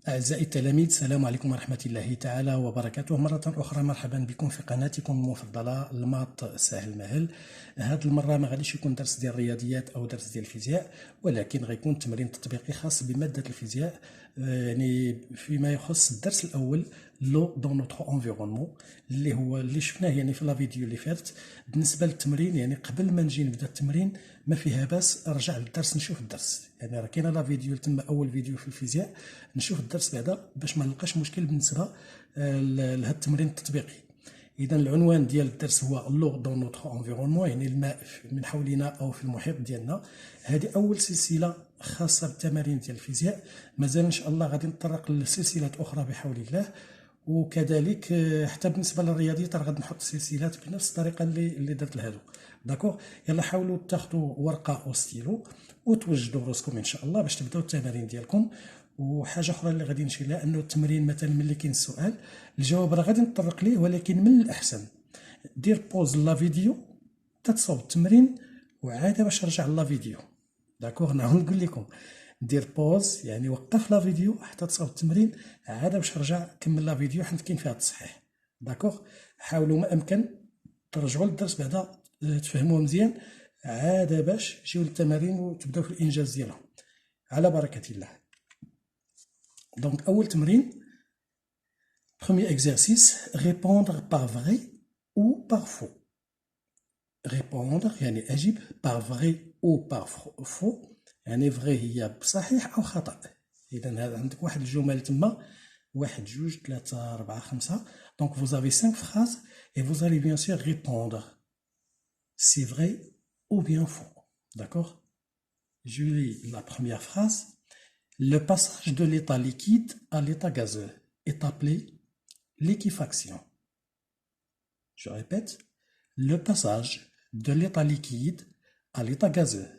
أعزائي التلاميذ، السلام عليكم ورحمة الله تعالى وبركاته. مرة أخرى مرحبا بكم في قناتكم المفضلة الماط سهل مهل. هذه المرة ما غاديش يكون درس ديال الرياضيات أو درس ديال الفيزياء، ولكن غيكون تمرين تطبيقي خاص بمادة الفيزياء، يعني فيما يخص الدرس الأول لو دون نوتخ انفيرونمون، اللي شفناه يعني في لا فيديو اللي فاتت. بالنسبة للتمرين يعني قبل ما نجي نبدا التمرين ما فيها باس ارجع للدرس نشوف الدرس، يعني راه كاينه لا فيديو تما اول فيديو في الفيزياء، نشوف الدرس بعدا باش ما نلقاش مشكل بالنسبه لهذا التمرين التطبيقي. اذا العنوان ديال الدرس هو لو دون نوتخ انفيرونمون، يعني الماء من حولنا او في المحيط ديالنا. هذه اول سلسله خاصه بالتمارين ديال الفيزياء، مازال ان شاء الله غادي نتطرق لسلسلات اخرى بحول الله، وكذلك حتى بالنسبه للرياضيات راه غادي نحط سلسلات بنفس الطريقه اللي درت لهادو. داكوغ، يلا حاولوا تاخذوا ورقه او ستيلو وتوجدوا راسكم ان شاء الله باش تبداو التمارين ديالكم. وحاجه اخرى اللي غادي نشير لها انه التمرين مثلا ملي كاين السؤال الجواب راه غادي نتطرق ليه، ولكن من الاحسن دير بوز لا فيديو تتصاوب التمرين وعاد باش ترجع لا فيديو. داكوغ، نعاود نقول لكم دير بوز يعني وقف لا فيديو حتى تصاوب التمرين، عاد باش ترجع كمل لا فيديو حيت كاين فيها التصحيح. داكوغ، حاولوا ما امكن ترجعوا للدرس بعدا تفهموه مزيان، عاد باش تجيو للتمارين وتبداو في الانجاز ديالهم على بركه الله. دونك اول تمرين premier exercice répondre par vrai ou par faux. répondre يعني اجيب par vrai ou par faux، يعني vrai هي بصحيح او خطا. اذا هذا عندك واحد الجمل تما 1 2 3 4 5. donc vous avez 5 phrases et vous allez bien sûr répondre c'est vrai ou bien faux. D'accord? Je lis la première phrase. Le passage de l'état liquide à l'état gazeux est appelé liquéfaction. Je répète, le passage de l'état liquide à l'état gazeux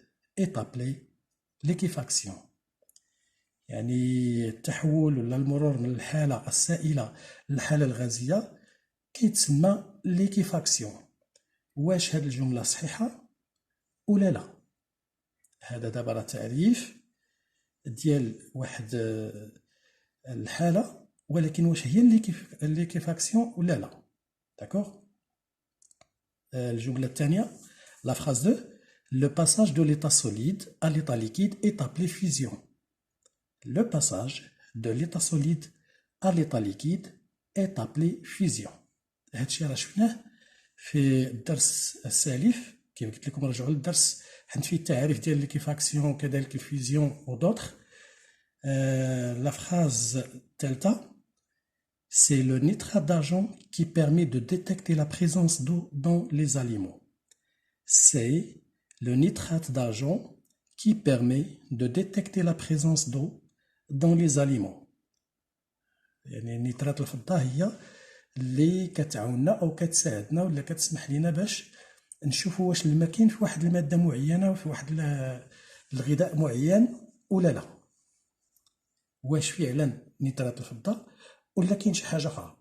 est appelé liquéfaction. يعني التحول ولا المرور من الحالة السائلة للحالة الغازية كيتسمى ليكيفاكسيون. واش هاد الجملة صحيحة ولا لا؟ هذا دابا راه تعريف ديال واحد الحالة، ولكن واش هي الليكيفاكسيون ولا لا؟ داكوغ. الجملة الثانية la phrase 2 le passage de l'état solide à l'état liquide est appelé fusion. Le passage de l'état solide à l'état liquide est appelé fusion. هادشي راه شفناه في الدرس السالف، كيف قلت لكم رجعوا للدرس حيت فيه التعريف ديال ليكيفاكسيون وكذلك الفيزيون ودوطخ. La phrase الثالثة c'est le nitrate d'argent qui permet de détecter la présence d'eau dans les aliments. C'est le nitrate d'argent qui permet de détecter la présence d'eau dans les aliments. يعني نيترات الفضة هي اللي كتعاوننا او كتساعدنا ولا كتسمح لنا باش نشوفوا واش الماء كاين في واحد الماده معينه وفي واحد الغذاء معين ولا لا، واش فعلا نيترات الفضه ولا كاين شي حاجه اخرى.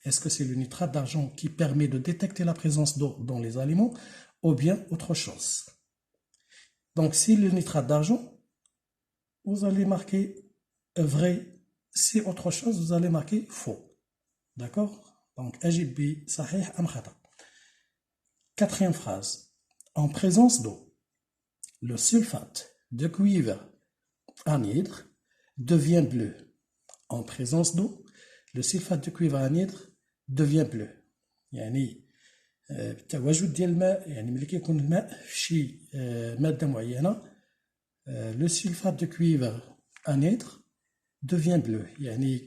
Est-ce que c'est le nitrate d'argent qui permet de détecter la présence d'eau dans les aliments ou bien autre chose? Donc si le nitrate d'argent, vous allez marquer vrai. Si autre chose, vous allez marquer faux. D'accord? Donc أجيب بصحيح أم خطأ. Quatrième phrase. En présence d'eau, le sulfate de cuivre anhydre devient bleu. En présence d'eau, le sulfate de cuivre anhydre devient bleu. يعني التواجد ديال الماء، يعني ملي كيكون الماء في شي مادة معينة، le sulfate de cuivre anhydre devient bleu، يعني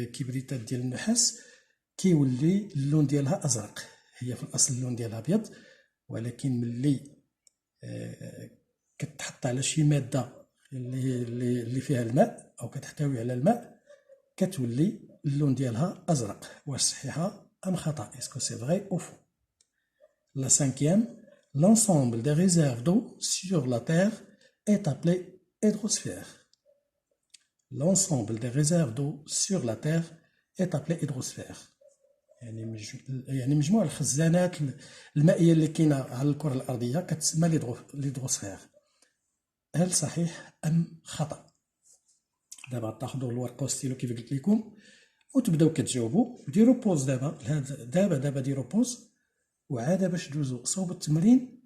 كبريتات ديال النحاس كيولي اللون ديالها ازرق. هي في الاصل اللون ديالها ابيض، ولكن ملي كتحط على شي ماده اللي فيها الماء او كتحتوي على الماء كتولي اللون ديالها ازرق. واش صحيحه ام خطا؟ اسكو سي فري او فو؟ La cinquième, l'ensemble des réserves d'eau sur la Terre est appelé hydrosphère. L'ensemble des réserves d'eau sur la Terre est appelé hydrosphère. يعني مجموع الخزانات المائية اللي كاينة على الكرة الأرضية كتسمى ليدروسفير. هل صحيح أم خطأ؟ دابا تاخذوا الورقه والستيلو كيف قلت لكم وتبداو كتجاوبوا. ديروا بوز دابا ديروا بوز وعاد باش دوزوا صوب التمرين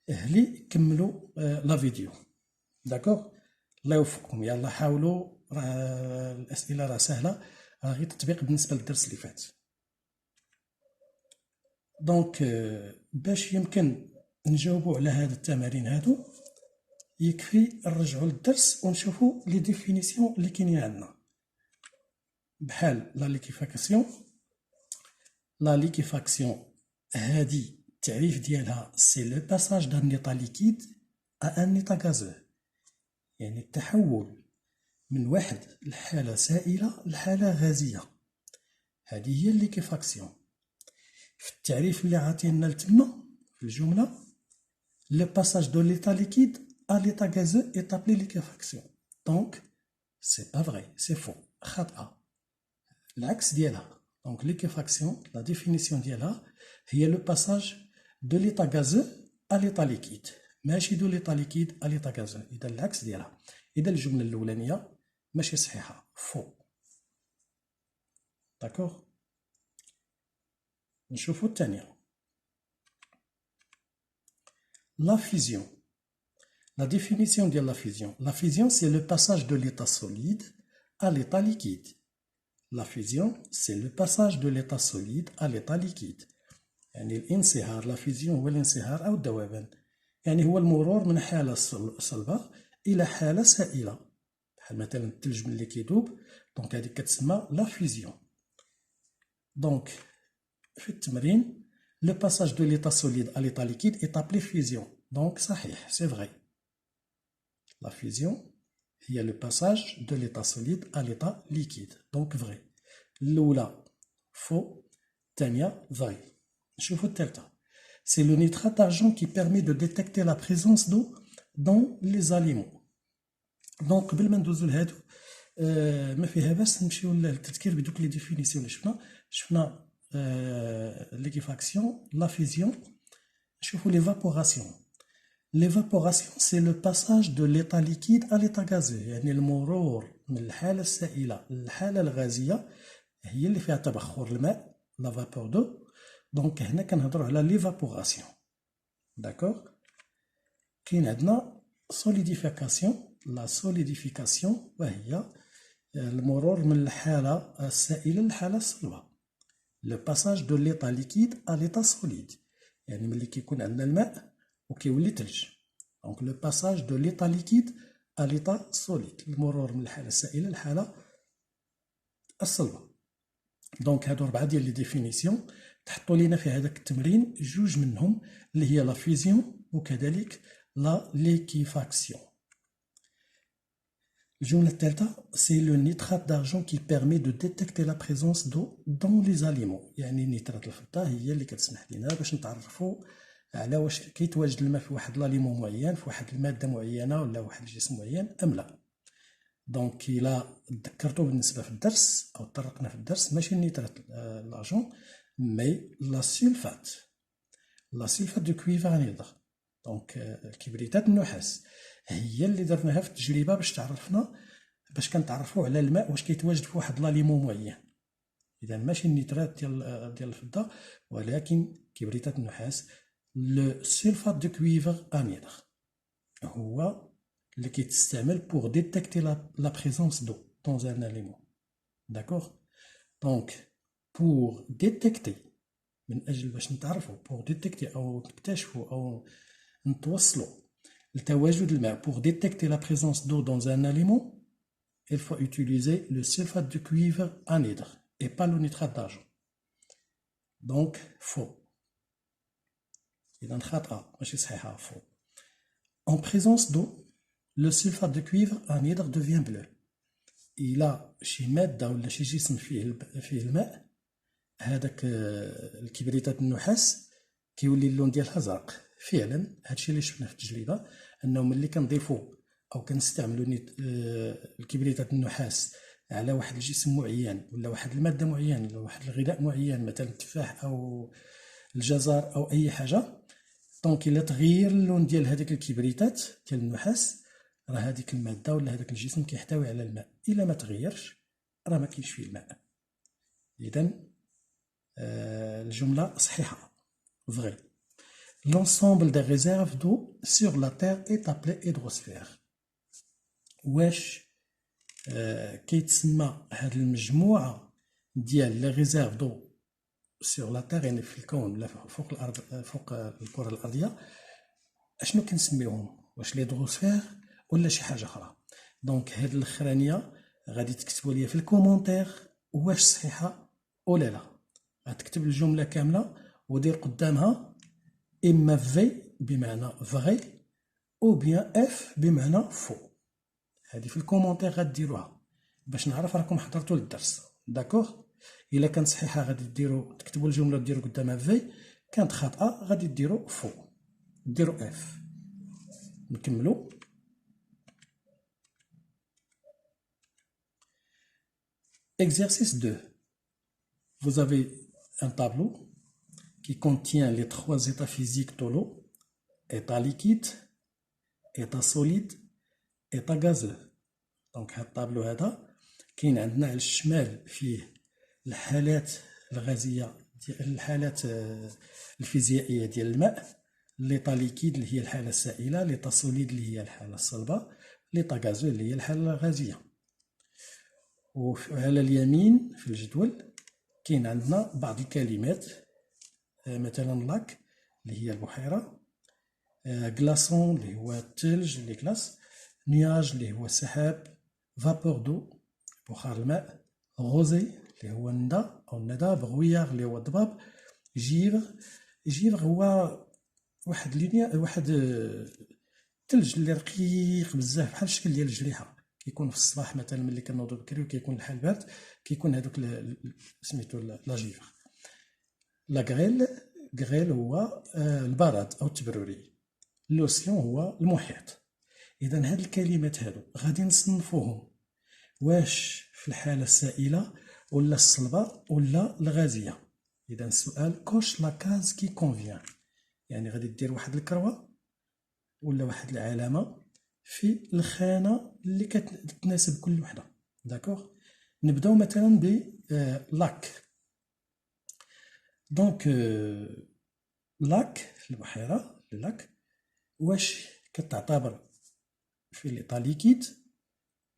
هلي كملوا لا فيديو. داكوغ، الله يوفقكم. يلا حاولوا، راه الاسئله راه سهله، راه غير تطبيق بالنسبه للدرس اللي فات. دونك باش يمكن نجاوبوا على هاد التمارين هادو يكفي نرجعوا للدرس ونشوفوا لي ديفينيسيون اللي كاينين عندنا، بحال لا ليكيفاكسيون هادي التعريف ديالها سي لو باساج دان ايطا ليكيد ا ان ايطا غازو، يعني التحول من واحد الحالة سائلة لحالة غازية، هذه هي الليكيفاكسيون. في التعريف اللي عاطينا لتما في الجملة le passage de l'état liquide à l'état gazeux est appelé liquéfaction. Donc c'est pas vrai, c'est faux. خطأ. العكس ديالها. Donc liquéfaction, la définition ديالها هي le passage de l'état gazeux à l'état liquide. ماشي de l'état liquide à l'état gazeux. إذا العكس ديالها. إذا الجملة الأولانية ماشي صحيحة. faux. D'accord. نشوفوا الثانية. La fusion. La définition de la fusion. La fusion, c'est le passage de l'état solide à l'état liquide. La fusion, c'est le passage de l'état solide à l'état liquide. يعني الانصهار، la fusion هو الانصهار أو الذوبان. يعني هو المرور من حالة صلبة إلى حالة سائلة. بحال مثلا الثلج ملي كيذوب، دونك هذيك كتسمى la fusion. دونك في التمرين le passage de l'état solide à l'état liquide est appelé fusion. Donc صحيح, c'est vrai. La fusion هي le passage de l'état solide à l'état liquide. Donc vrai. الأولى faux, الثانية vrai. نشوفوا الثالثة. C'est le nitrate d'argent qui permet de détecter la présence d'eau dans les aliments. Donc قبل ما ندوزو لهادو ما فيها باس نمشيو للتذكير بدوك لي ديفينيسيون اللي شفنا liquéfaction, la fusion, l'évaporation. L'évaporation, c'est le passage de l'état liquide à l'état gazeux. يعني المرور من الحالة السائلة للحالة الغازية هي اللي فيها تبخر الماء، la vapeur d'eau. دونك هنا كنهضروا على l'évaporation. داكوغ. كاين عندنا solidification. la solidification وهي المرور من الحالة السائلة للحالة الصلبة. Le passage de l'état liquide à l'état solide. يعني ملي كيكون عندنا الماء وكيولي ثلج. Donc le passage de l'état liquide à l'état solide. المرور من الحالة السائلة للحالة الصلبة. دونك هادو 4 ديال لي ديفينيسيون تحطوا لينا في هذاك التمرين جوج منهم اللي هي لا فيزيون وكذلك لا ليكيفاكسيون. الجملة الثالثة c'est le nitrate d'argent qui permet de détecter la présence d'eau dans les aliments. يعني نيترات الفضة هي اللي كتسمح لنا باش نتعرفوا على واش كيتواجد الماء في واحد لاليمون معين، في واحد المادة معينة ولا واحد الجسم معين أم لا. دونك إلا تذكرتوا بالنسبة في الدرس أو تطرقنا في الدرس ماشي نيترات الأرجون مي لا سلفات. لا سلفات دو كويفر انيدر. دونك الكبريتات النحاس هي اللي درناها في التجربه باش تعرفنا باش كنتعرفوا على الماء واش كيتواجد في واحد لاليمون معين. اذا ماشي النيترات ديال الفضه ولكن كبريتات النحاس. لو سلفات دو كويفر انيدر هو اللي كيتستعمل بور ديتيكتي لا بريزونس دو دون ان اليمون. داكوغ. دونك بور ديتيكتي من اجل باش نتعرفوا بور ديتيكتي او نكتشفوا او نتوصلوا لتواجد الماء pour détecter la présence d'eau dans un aliment, il faut utiliser le sulfate de cuivre anhydre et pas le nitrate d'argent. Donc faux. إذا خطأ ماشي صحيحة faux. En présence d'eau, le sulfate de cuivre anhydre devient bleu. إلا شي مادة ولا شي جسم فيه الماء هذاك الكبريتات النحاس كيولي اللون ديالها زرق. فعلا هادشي اللي شفنا في التجربه انه ملي كنضيفوا او كنستعملوا الكبريتات النحاس على واحد الجسم معين ولا واحد الماده معينه ولا واحد الغذاء معين مثلا التفاح او الجزر او اي حاجه، دونك الا تغير اللون ديال هذيك الكبريتات ديال النحاس راه هذيك المادة ولا هذاك الجسم كيحتوي على الماء، إلا ما تغيرش راه ما كاينش فيه الماء. إذا الجملة صحيحة vrai. L'ensemble des réserves d'eau sur la Terre est appelé hydrosphère. واش كيتسمى هاد المجموعة ديال لي ريزيرف دو سور لا تير، يعني في الكون ولا فوق الارض، فوق الكرة الأرضية، اشنو كنسميوهم؟ واش ليدروسفير ولا شي حاجة أخرى؟ دونك هاد الأخرانية غادي تكتبوا لي في الكومونتير واش صحيحة ولا لا. غتكتب الجملة كاملة ودير قدامها إما في بمعنى فغي أو بيان اف بمعنى فو. هذه في الكومونتير غديروها باش نعرف راكم حضرتوا للدرس. داكوغ؟ الا كانت صحيحه غادي ديروا تكتبوا الجمله ديروا قدامها في، كانت خاطئه غادي ديروا فو، ديروا اف. نكملوا. Exercice 2. Vous avez un tableau qui contient les trois états physiques de l'eau: état liquide, état solide, état gazeux. دونك هاد الطابلو هذا كاين عندنا على الشمال فيه الحالات الغازيه ديال الحالات الفيزيائيه ديال الماء: ليطا ليكيد اللي هي الحاله السائله، ليطا سوليد اللي هي الحاله الصلبه، ليطا غازو اللي هي الحاله الغازيه. وعلى اليمين في الجدول كاين عندنا بعض الكلمات، مثلا لاك اللي هي البحيره، غلاسون اللي هو الثلج اللي كلاس، نياج اللي هو السحاب، فابور دو بخار الماء، غوزي اللي هو الندى او الندى، بغوياغ اللي هو الضباب، جيفغ هو واحد الثلج اللي رقيق بزاف بحال الشكل ديال الجريحه، كيكون في الصباح مثلا ملي كنوضو بكري وكيكون الحال بارد كيكون هذوك سميتو لا جيفغ. لا غريل هو البرد او التبروري. لوسيون هو المحيط. اذا هاد الكلمات هادو غادي نصنفوهم واش في الحاله السائله ولا الصلبه ولا الغازيه. اذا السؤال كوش لا كاز كي كونفيان، يعني غادي دير واحد الكروه ولا واحد العلامه في الخانه اللي كتناسب كل وحده. داكوغ؟ نبداو مثلا ب لاك. دونك لاك البحيره لاك واش كتعتبر في ليطا ليكيد،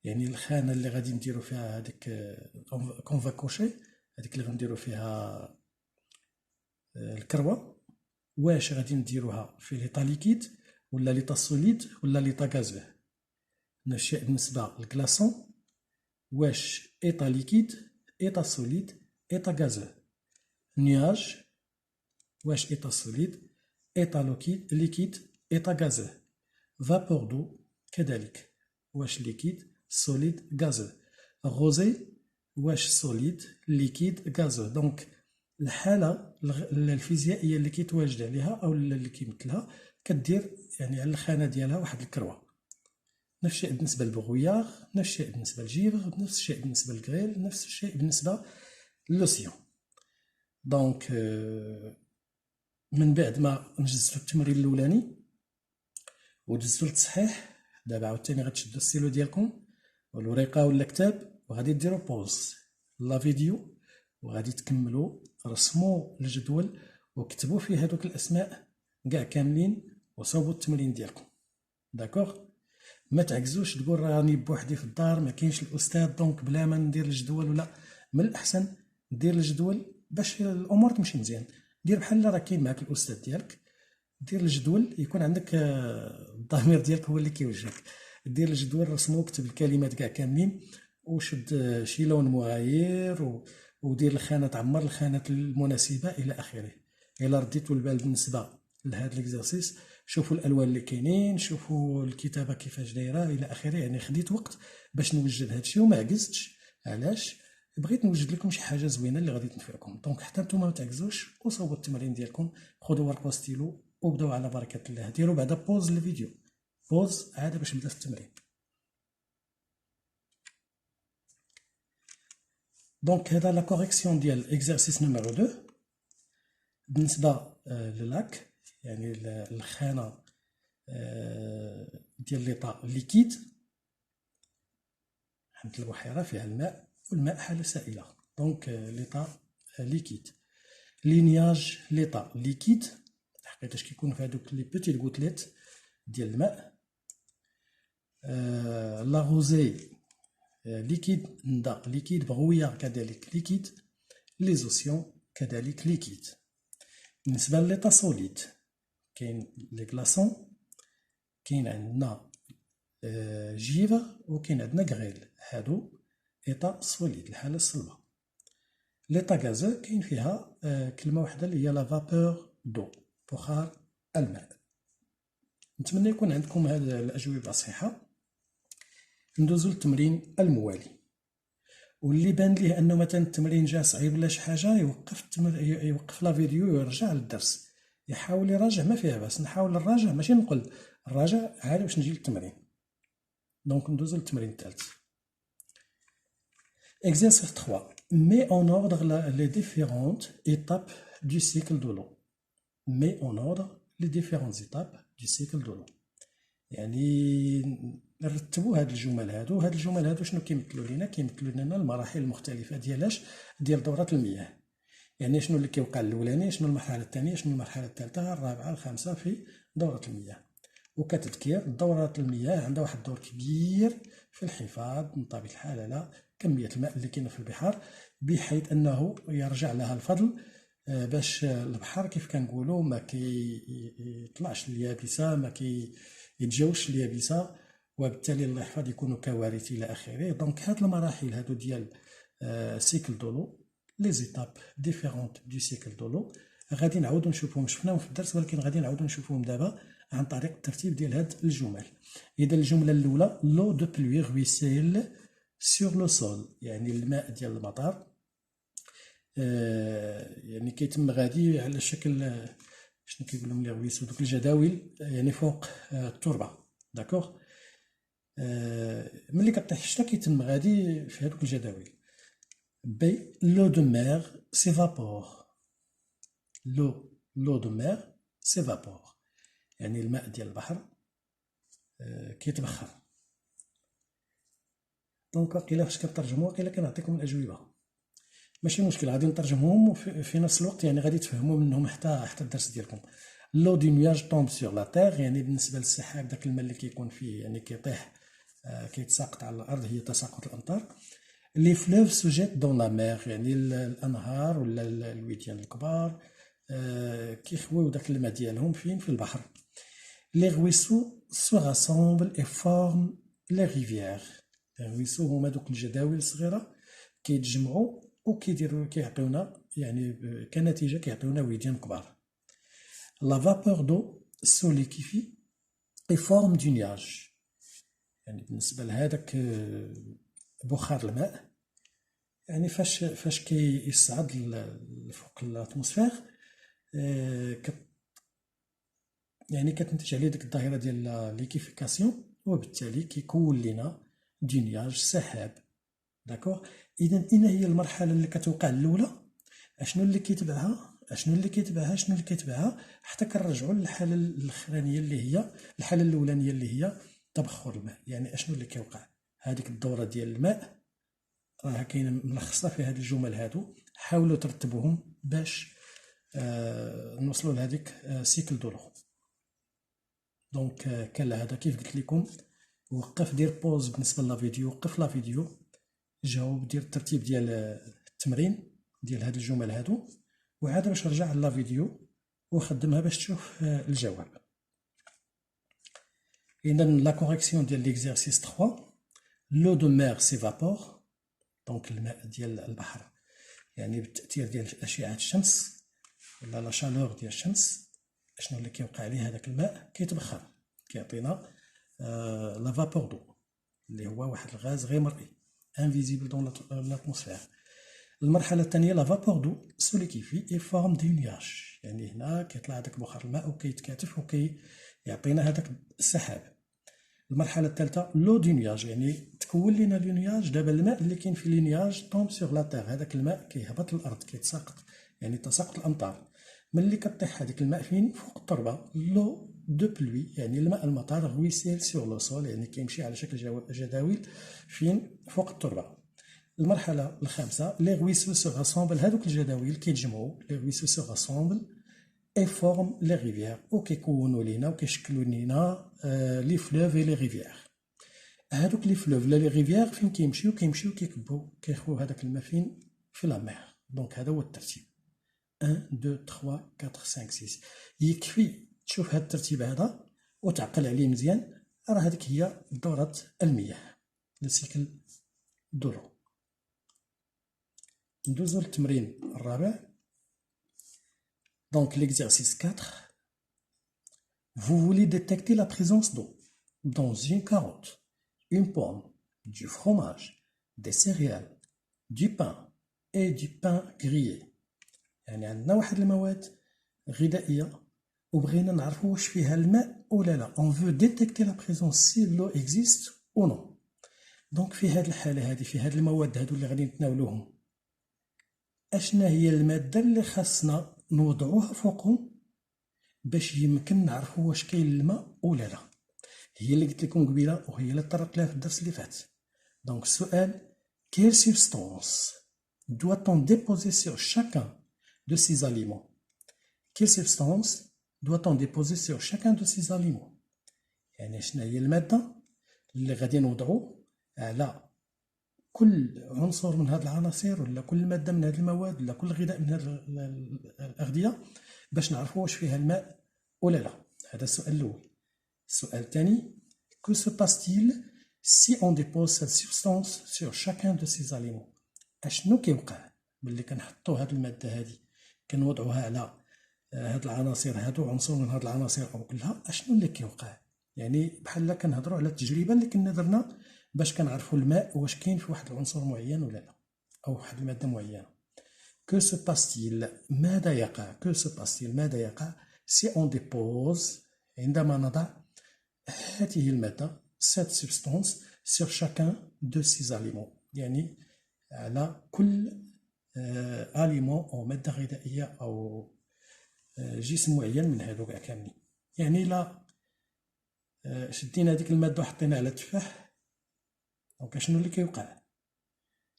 يعني الخانه اللي غادي نديرو فيها هذيك كون فا كوشي، هذيك اللي غنديرو فيها الكروه، واش غادي نديروها في ليطا ليكيد ولا ليطا سوليد ولا ليطا غازو. نفس الشيء بالنسبه للكلاصون، واش ايطا ليكيد ايطا سوليد ايطا غازو. نياج واش ايطا سوليد ايطا ليكيد ايطا غازو. فابور دو كذلك واش ليكيد سوليد غازو. غوزي واش سوليد ليكيد غازو. دونك الحاله الفيزيائيه اللي كيتواجد عليها او اللي كيمثلها كدير يعني على الخانه ديالها واحد الكروه. نفس الشيء بالنسبه للبغوياغ، نفس الشيء بالنسبه للجيفغ، نفس الشيء بالنسبه للغريل، نفس الشيء بالنسبه للوسيون. دونك من بعد ما نجزتو التمرين الاولاني ودزتو للتصحيح، دابا عاوتاني غتشدو السيلو ديالكم والورقه ولا الكتاب وغادي ديروا بوز لا فيديو وغادي تكملوا رسموا الجدول وكتبوا فيه هذوك الاسماء كاع كاملين وصوبوا التمرين ديالكم. داكوغ؟ ما تعكزوش تقول راني بوحدي في الدار ما كاينش الاستاذ دونك بلا ما ندير الجدول، ولا من الاحسن دير الجدول باش الامور تمشي مزيان. دير بحال راه كاين معاك الاستاذ ديالك، دير الجدول يكون عندك الضمير ديالك هو اللي كيوجهك. دير الجدول رسمو وكتب الكلمات كاع كاملين وشد شي لون مغاير ودير الخانات، عمر الخانات المناسبه الى اخره. الا رديتوا البال بالنسبه لهذا الاكزرسيس شوفوا الالوان اللي كاينين، شوفوا الكتابه كيفاش دايره الى اخره. يعني خديت وقت باش نوجد هذا الشيء وما عجزتش. علاش؟ بغيت نوجد لكم شي حاجه زوينه اللي غادي تنفعكم. دونك حتى نتوما ما تعجزوش وصوبوا التمرين ديالكم، خذوا ورقه وستيلو وبداو على بركه الله. ديروا بعدا بوز الفيديو، بوز عاد باش نبدا في التمرين. دونك هذا لا كوريكسيون ديال اكزرسيس نيميرو 2 بالنسبه للاك، يعني الخانه ديال ليطا ليكيد عند البحيرة فيها الماء والماء حالة سائلة دونك ليطا ليكيد. لي نياج ليطا ليكيد حقيقة كيكونوا في هادوك لي بوتيت غوتليت ديال الماء. لا غوزي ليكيد ندا ليكيد بغوية كذلك ليكيد. لي زوسيون كذلك ليكيد. بالنسبة لليطا سوليد كاين لي كلاصون كاين عندنا جيفر وكاين عندنا غريل هادو ايطا سوليد الحالة الصلبة. ليطا غازو كاين فيها كلمة واحدة اللي هي لا فابور دو بخار الماء. نتمنى يكون عندكم هاد الأجوبة صحيحة. ندوزو للتمرين الموالي واللي بان ليه انه مثلا التمرين جا صعيب ولا شي حاجه يوقف لا فيديو ويرجع للدرس يحاول يراجع ما فيها باس. نحاول نراجع ماشي نقول نراجع عاد باش نجي للتمرين. دونك ندوزو للتمرين الثالث. Exercice 3. Mets en ordre les différentes étapes du cycle de l'eau. Mets en ordre les différentes étapes du cycle de l'eau. يعني نرتبوا هاد الجمل هادو. هاد الجمل هادو شنو كيمثلوا لينا؟ كيمثلوا لنا المراحل المختلفه ديالاش ديال دوره المياه. يعني شنو اللي كيوقع الاولاني، شنو المرحله الثانيه، شنو المرحله الثالثه، الرابعه، الخامسه في دوره المياه. وكتذكير دوره المياه عندها واحد الدور كبير في الحفاظ من طبيعه الحال على كميه الماء اللي كاينه في البحار بحيث انه يرجع لها الفضل باش البحر كيف كنقولوا ما كيطلعش لليابسه ما يتجاوزش اليابسه وبالتالي الله يحفظ يكونوا كوارث الى اخره. دونك هاد المراحل هادو ديال سيكل دولو لي زيتاب ديفيرونت دو سيكل دولو غادي نعاودو نشوفوهم. شفناهم في الدرس ولكن غادي نعاودو نشوفوهم دابا عن طريق الترتيب ديال هاد الجمل. اذا الجمله الاولى لو دو بلوي رويسيل سور لو سول يعني الماء ديال المطر يعني كيتم غادي على شكل شنو كيقولوا لي رويسو دوك الجداول يعني فوق التربه. داكوغ ملي كطيح الشتا كيتم غادي في هذوك الجداول. بي لو دو مير سيفابور لو دو مير سيفابور يعني الماء ديال البحر كيتبخر. دونك واقيلا فاش كنترجمو واقيلا كنعطيكم الاجوبه ماشي مشكل غادي نترجمهم في نفس الوقت يعني غادي تفهموا منهم حتى الدرس ديالكم. لو دي نياج طومب سور لا تير يعني بالنسبه للسحاب داك الماء اللي كيكون فيه يعني كيطيح كيتساقط على الارض هي تساقط الامطار. لي فلوف سوجيت دون لا مير يعني الانهار ولا الوديان الكبار كيخويو داك الماء ديالهم فين في البحر. لي غويسو سو راسامبل اي فورم لي ريفيير. لي غويسو هما دوك الجداول الصغيره كيتجمعوا وكيديروا كيعطيونا يعني كنتيجه كيعطيونا وديان كبار. لا فابور دو سو ليكيفي اي فورم دو نياج يعني بالنسبه لهذاك بخار الماء يعني فاش كيصعد فوق الاتموسفير يعني كتنتج عليه ديك الظاهره ديال ليكيفيكاسيون وبالتالي كيكون لنا دو نياج سحاب. داكوغ اذا اين هي المرحله اللي كتوقع الاولى اشنو اللي كيتبعها حتى كنرجعوا للحاله الاخرانيه اللي هي الحاله الاولانيه اللي هي تبخر الماء. يعني اشنو اللي كيوقع هذيك الدوره ديال الماء راه كاينه ملخصه في هاد الجمل هادو. حاولوا ترتبوهم باش نوصلوا لهذيك سيكل دولو. دونك كالعاده كيف قلت لكم وقف دير بوز بالنسبه لا فيديو وقف لا فيديو جاوب دير الترتيب ديال التمرين ديال هاد الجمل هادو وعاد باش رجع لا فيديو وخدمها باش تشوف الجواب. اذا لا كوريكسيون ديال ليكزارسيس 3 لو دو مير سيفابور دونك الماء ديال البحر يعني بالتاثير ديال اشعه الشمس ولا لا شالور ديال الشمس اشنو اللي كيوقع عليه هذاك الماء كيتبخر كيعطينا لا فابور دو اللي هو واحد الغاز غير مرئي انفيزيبل دون لاتموسفير. المرحله الثانيه لا فابور دو سو ليكيفي اي فورم دو نياج يعني هنا كيطلع هذاك بخار الماء وكيتكاتف وكيعطينا هذاك السحاب. المرحله الثالثه لو دو نياج يعني تكون لنا لو نياج. دابا الماء اللي كاين في لي نياج طومب سور لا تير هذاك الماء كيهبط للارض كيتساقط يعني تساقط الامطار. ملي كطيح هذيك الماء فين فوق التربه دو بلوي، يعني الماء المطر غويسيل سور لو سول، يعني كيمشي على شكل جداول فين فوق التربه. المرحله الخامسه لي غويسو سو راسومبل، هذوك الجداول كيتجمعوا لي غويسو سو راسومبل اي فورم لي ريفيير، وكيكونوا لينا وكيشكلوا لينا لي فلوف اي لي ريفيير. هذوك لي فلوف ولا لي ريفيير فين كيمشيو كيكبوا كيخو هذاك الماء فين في لا مير. دونك هذا هو الترتيب 1 2 3 4 5 6. يكفي تشوف هذا الترتيب هذا وتعقل عليه مزيان، راه هذيك هي دورة المياه، لو سيكل دو لو. ندوزو للتمرين الرابع. Donc l'exercice 4, vous voulez détecter la présence d'eau dans une carotte, une pomme, du fromage, des céréales, du pain et du pain grillé. يعني عندنا واحد المواد غذائية وبغينا نعرفوا واش فيها الماء ولا لا. On veut détecter la présence si l'eau existe ou non. Donc في هذه الحالة هذه في هاد المواد هادو اللي غادي نتناولوهم، اشنا هي المادة اللي خاصنا نوضعوها فوقهم باش يمكن نعرفوا واش كاين الماء ولا لا؟ هي اللي قلت لكم قبيله وهي اللي طرقت لها في الدرس اللي فات. دونك السؤال quelle substance doit-on déposer sur chacun de ces aliments? Quelle substance doit-on déposer sur chacun de ces aliments? يعني شنو هي المادة اللي غادي نوضعو على كل عنصر من هذه العناصر ولا كل مادة من هذه المواد ولا كل غذاء من هذه الأغذية باش نعرفوا واش فيها الماء ولا لا؟ هذا السؤال الأول. السؤال الثاني que se passe-t-il si on dépose cette substance sur chacun de ces aliments؟ اشنو كيوقع ملي كنحطوا هذه المادة هذه كنوضعوها على هاد العناصر هادو عنصر من هاد العناصر او كلها، اشنو اللي كيوقع؟ يعني بحال كنهضروا على التجربه اللي كنا درنا باش كنعرفوا الماء واش كاين في واحد العنصر معين ولا لا، او واحد الماده معينه. كو سو باستيل ماذا يقع؟ كو سو باستيل ماذا يقع سي اون ديبوز عندما نضع هذه الماده سات سبستانس سور شاكان دو سيز اليمون، يعني على كل اليمون او ماده غذائيه او جسم معين من هذو كاع كاملين. يعني لا شدينا هذيك الماده وحطينا على التفاح، دونك شنو اللي كيوقع؟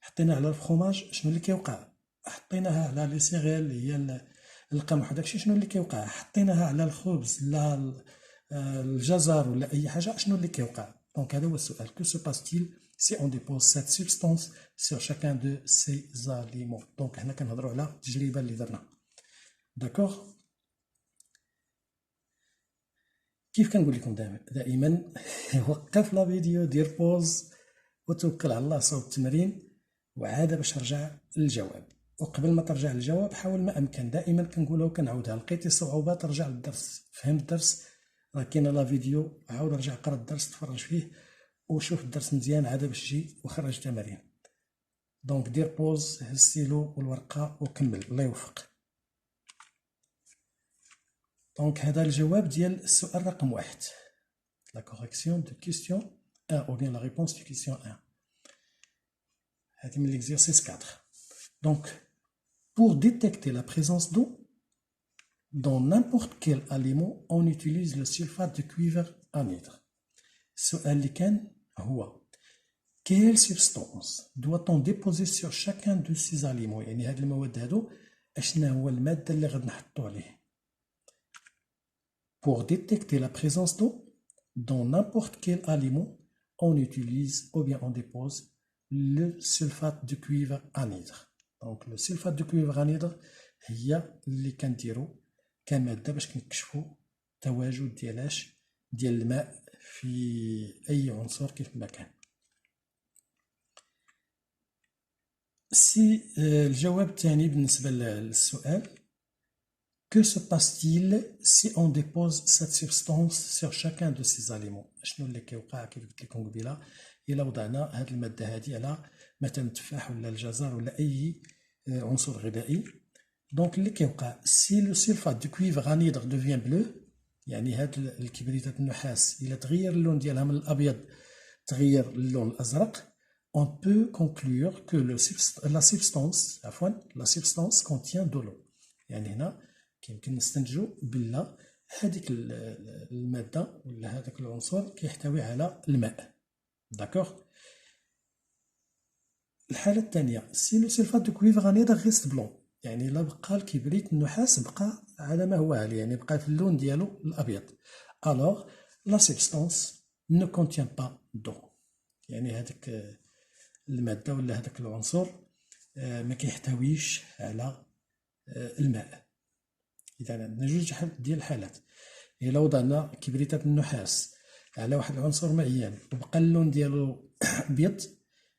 حطينا على الفخوماج شنو اللي كيوقع؟ حطيناها على لي سيريال اللي هي القمح وداكشي شنو اللي كيوقع؟ حطيناها على الخبز لا الجزر ولا اي حاجه شنو اللي كيوقع؟ دونك هذا هو السؤال que se passe-t-il si on dépose cette substance sur chacun de ces aliments. دونك هنا كنهضروا على التجربه اللي درنا. داكوغ؟ كيف كنقول لكم دائما وقف لا فيديو دير بوز وتوكل على الله صوب التمرين وعاد باش ترجع للجواب. وقبل ما ترجع للجواب حاول ما امكن، دائما كنقولها وكنعاودها، لقيتي صعوبات رجع للدرس، فهمت الدرس راه كاينه لا فيديو، عاود رجع قرا الدرس تفرج فيه وشوف الدرس مزيان عاد باش تجي وخرج تمارين. دونك دير بوز هز الستيلو والورقه وكمل، الله يوفق. دونك هذا الجواب ديال السؤال رقم 1، la correction de question 1 ou bien la réponse de question 1. هذه من l'exercice 4. Donc pour détecter la présence d'eau dans n'importe quel aliment on utilise le sulfate de cuivre anhydre. السؤال اللي كان هو quelle substance doit-on déposer sur chacun de ces aliments؟ يعني هاد المواد هادو اشنا هو المادة اللي غادي نحطو عليه. Pour détecter la présence d'eau dans n'importe quel aliment, on utilise ou bien on dépose le sulfate de cuivre anhydre. Donc le sulfate de cuivre anhydre هي اللي كنديرو كمادة باش كنكشفو تواجد ديال الماء في أي عنصر كيف ما كان. سي الجواب الثاني بالنسبة للسؤال que se passe-t-il si on dépose cette substance sur chacun de ces aliments؟ شنو اللي كيوقع كيف قلت لكم قبيله الا وضعنا هذه الماده هذه على مثلا التفاح ولا الجزر ولا اي عنصر غذائي. دونك اللي كيوقع سي لو سلفات دو كويفر انيدر دوفيان بلو، يعني هاد الكبريتات النحاس الا تغير اللون ديالها من الابيض تغير اللون الازرق، on peut conclure que la substance contient de l'eau. يعني هنا كيمكن نستنتجوا بلا هذيك المادة ولا هذاك العنصر كيحتوي على الماء. داكوغ. الحالة الثانية سي لو سلفات دو كويفر انيدر غيست بلون، يعني الا بقى الكبريت النحاس بقى على ما هو عليه، يعني بقى في اللون ديالو الابيض، الوغ لا سبستانس نو كونتيان با دو، يعني هذاك المادة ولا هذاك العنصر ما كيحتويش على الماء. إذا عندنا جوج ديال الحالات، إلا وضعنا كبريتات النحاس على واحد العنصر معين وبقى اللون ديالو أبيض،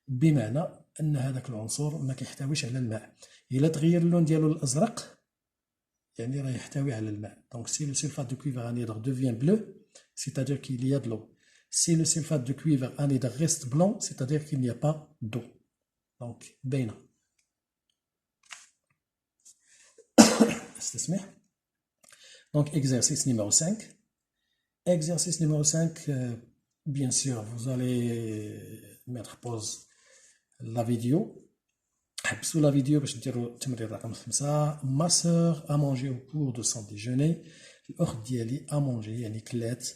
بمعنى أن هذاك العنصر ما كيحتويش على الماء. إلا تغير اللون ديالو الأزرق يعني راه يحتوي على الماء. دونك سي لو سلفات دو كويفر انيدر devient bleu, c'est-à-dire qu'il y a de l'eau. Si le sulfate de cuivre anhydre reste blanc, c'est-à-dire qu'il n'y a pas d'eau. Donc, باينة. استسمح. Donc, exercice numéro 5. Exercice numéro 5, bien sûr, vous allez mettre pause la vidéo. Sous la vidéo باش نديرو التمرين رقم 5. Ma sœur a mangé au cours de son déjeuner. الأخت ديالي a mangé يعني كلات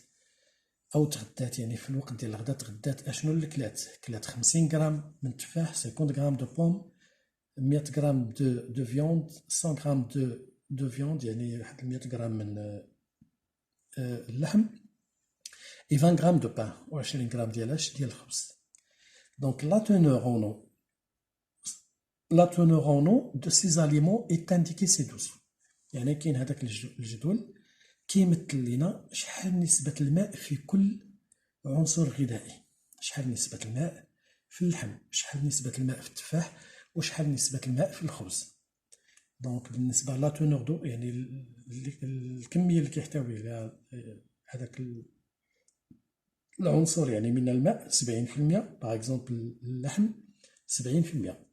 أو تغدات، يعني في الوقت ديال الغدا تغدات. أشنو اللي كلات؟ كلات 50 غرام من التفاح، 50 غرام دو بوم، 100 غرام دو فيوند، 100 غرام دو فيوند يعني واحد 100 غرام من اللحم، et 20 غرام دو بان، و 20 غرام ديال ديال الخبز. دونك لا teneur en eau de ces aliments est indiquée ci-dessous. يعني كاين هذاك الجدول كيمثل لنا شحال نسبة الماء في كل عنصر غذائي، شحال نسبة الماء في اللحم، شحال نسبة الماء في التفاح، وشحال نسبة الماء في الخبز. دونك بالنسبة لا تونور دو يعني الكمية اللي كيحتوي على هذاك العنصر يعني من الماء 70%، باغ اكزومبل اللحم 70%،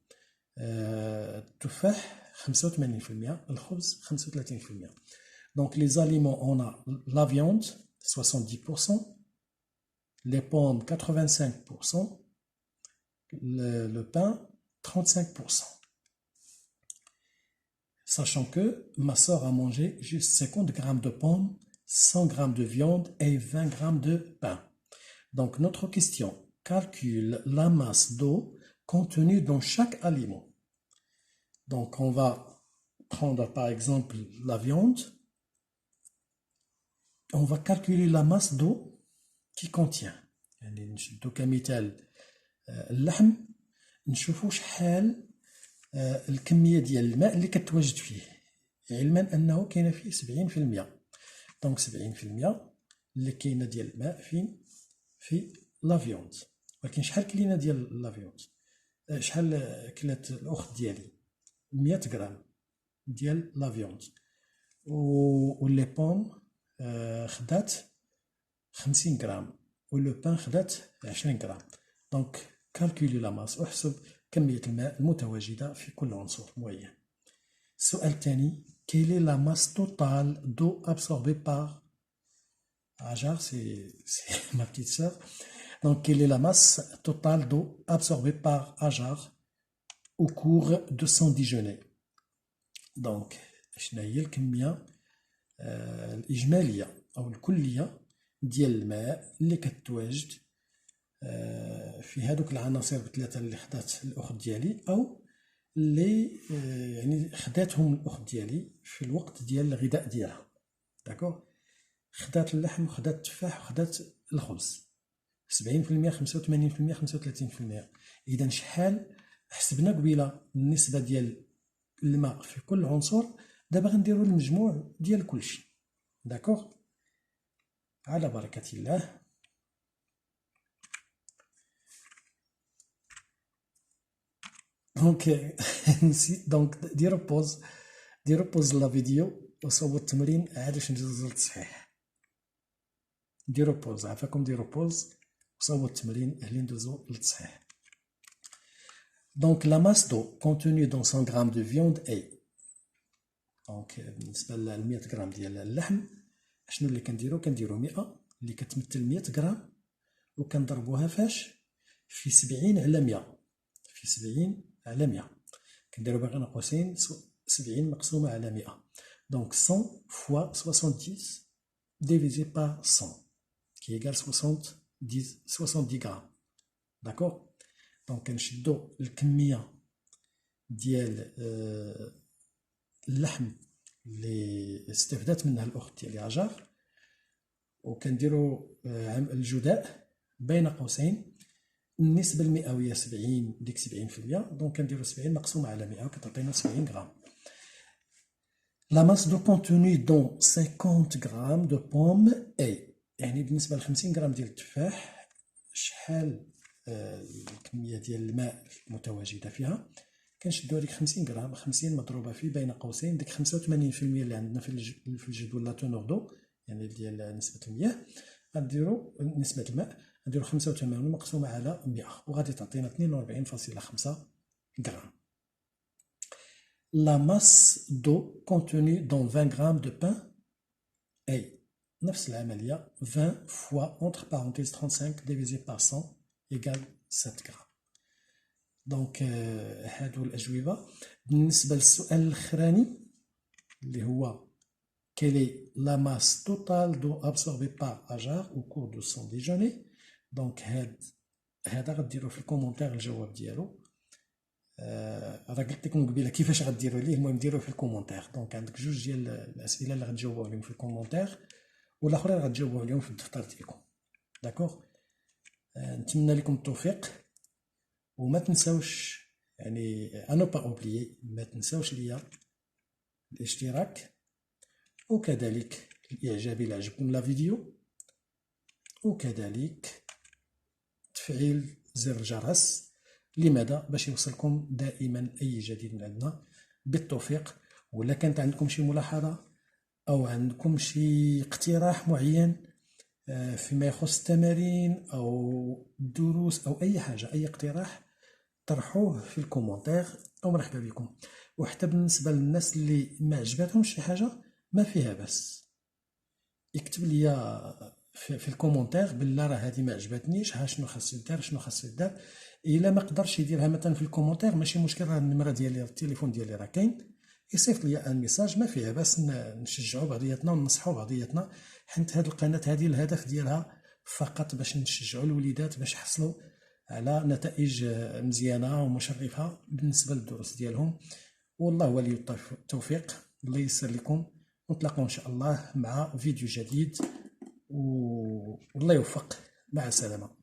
التفاح 85%، الخبز 35%. Donc les aliments, on a la viande 70%, les pommes 85%, le pain 35%. Sachant que ma soeur a mangé juste 50 grammes de pommes, 100 grammes de viande et 20 grammes de pain. Donc notre question, calcule la masse d'eau contenue dans chaque aliment. Donc on va prendre par exemple la viande. On va calculer la masse d'eau qui contient. يعني نشدو كمثال اللحم، نشوفو شحال الكمية ديال الماء اللي كتواجد فيه، علما أنه كاينة فيه 70%. دونك 70% اللي كاينة ديال الماء فين؟ في لا فيوند. ولكن شحال كلينا ديال لا فيوند؟ شحال كلات الأخت ديالي؟ 100 غرام ديال لا فيوند، و لي بوم خدات 50 غرام، و لو بان خدات 20 غرام. دونك كالكولي لا ماس، احسب كمية الماء المتواجدة في كل عنصر معين. السؤال الثاني، quelle est la masse totale d'eau absorbée par Hajar, c'est ma petite sœur. Donc quelle est la masse totale d'eau absorbée par Hajar au cours de son déjeuner? Donc شنو هي الكمية الإجمالية أو الكلية ديال الماء اللي كتواجد في هذوك العناصر بثلاثة اللي خدات الأخت ديالي، أو اللي يعني خداتهم الأخت ديالي في الوقت ديال الغذاء ديالها. داكوغ. خدات اللحم وخدات التفاح وخدات الخبز 70%، 85%، 35%. إذا شحال حسبنا قبيلة النسبة ديال الماء في كل عنصر، دابا غنديرو المجموع ديال كلشي. داكوغ. على بركة الله. دونك نسيت، دونك ديرو بوز لا فيديو وصوبوا التمرين عاد باش ندوزو للتصحيح. ديرو بوز، عافاكم، ديرو بوز وصوبوا التمرين اللي ندوزو للتصحيح. دونك لا ماس دو كونتوني دون 100 غرام دو فيوند اي، دونك بالنسبة ل 100 غرام ديال اللحم شنو اللي كنديرو 100 اللي كتمثل 100 غرام، وكنضربوها فاش؟ في 70 على 100، في 70 على 100 كنديرو بين قوسين 70 مقسومة على 100. دونك 100 فوا 70 divisé par 100 qui égale 70 grammes. D'accord. دونك كنشدو الكميه ديال اللحم اللي استفدت منها الاخت ديالي هاجر، وكنديرو الجداء بين قوسين النسبه المئويه 70، ديك 70%، دونك كنديرو 70 مقسومه على 100 كتعطينا 70 غرام. La masse de contenu dans 50 grammes de pommes est، يعني بالنسبه ل 50 غرام ديال التفاح شحال الكميه ديال الماء المتواجده فيها. كنشدو هذيك 50 غرام، 50 مضروبه في بين قوسين ديك 85% اللي عندنا في الجدول لا تونور دو، يعني ديال نسبه المياه، غنديرو نسبه الماء غنديرو 85 مقسومه على 100 وغادي تعطينا 42.5 غرام. La masse d'eau contenue dans 20 grammes de pain est نفس العملية 20 fois entre parenthèses 35 divisé par 100 égale 7 grammes. دونك هادو الأجوبة. بالنسبة للسؤال الأخراني اللي هو quelle est la masse totale d'eau absorbée par Hajar au cours de son déjeuner. دونك هذا غديرو في الكومونتير الجواب ديالو. راه قلت لكم قبيله كيفاش غديروا ليه، المهم ديروه في الكومونتير. دونك عندك جوج ديال الاسئله اللي غتجاوبوا عليهم في الكومونتير والاخرين غتجاوبوا عليهم في الدفتر ديالكم. داكوغ. نتمنى لكم التوفيق وما تنساوش يعني انا با اوبليي ما تنساوش ليا الاشتراك وكذلك الاعجاب الى عجبكم لا فيديو، وكذلك تفعيل زر الجرس. لماذا؟ باش يوصلكم دائما اي جديد من عندنا. بالتوفيق. ولا كانت عندكم شي ملاحظه او عندكم شي اقتراح معين فيما يخص التمارين او الدروس او اي حاجه، اي اقتراح طرحوه في الكومونتير او مرحبا بكم. وحتى بالنسبه للناس اللي ما عجبتهمش شي حاجه ما فيها بس يكتب لي في الكومونتير بالله راه هذه ما عجبتنيش، ها شنو خاص يدار شنو خاص يدار. الا ما قدرش يديرها مثلا في الكومونتير ماشي مشكل، راه النمره ديالي التليفون ديالي راه كاين، يصيفط لي ان ميساج ما فيها بس نشجعوا بعضياتنا وننصحوا بعضياتنا، حيت هذه القناه هذه الهدف ديالها فقط باش نشجعوا الوليدات باش يحصلوا على نتائج مزيانه ومشرفه بالنسبه للدروس ديالهم. والله ولي التوفيق. الله ييسر لكم ونتلاقاو ان شاء الله مع فيديو جديد والله يوفق. مع السلامه.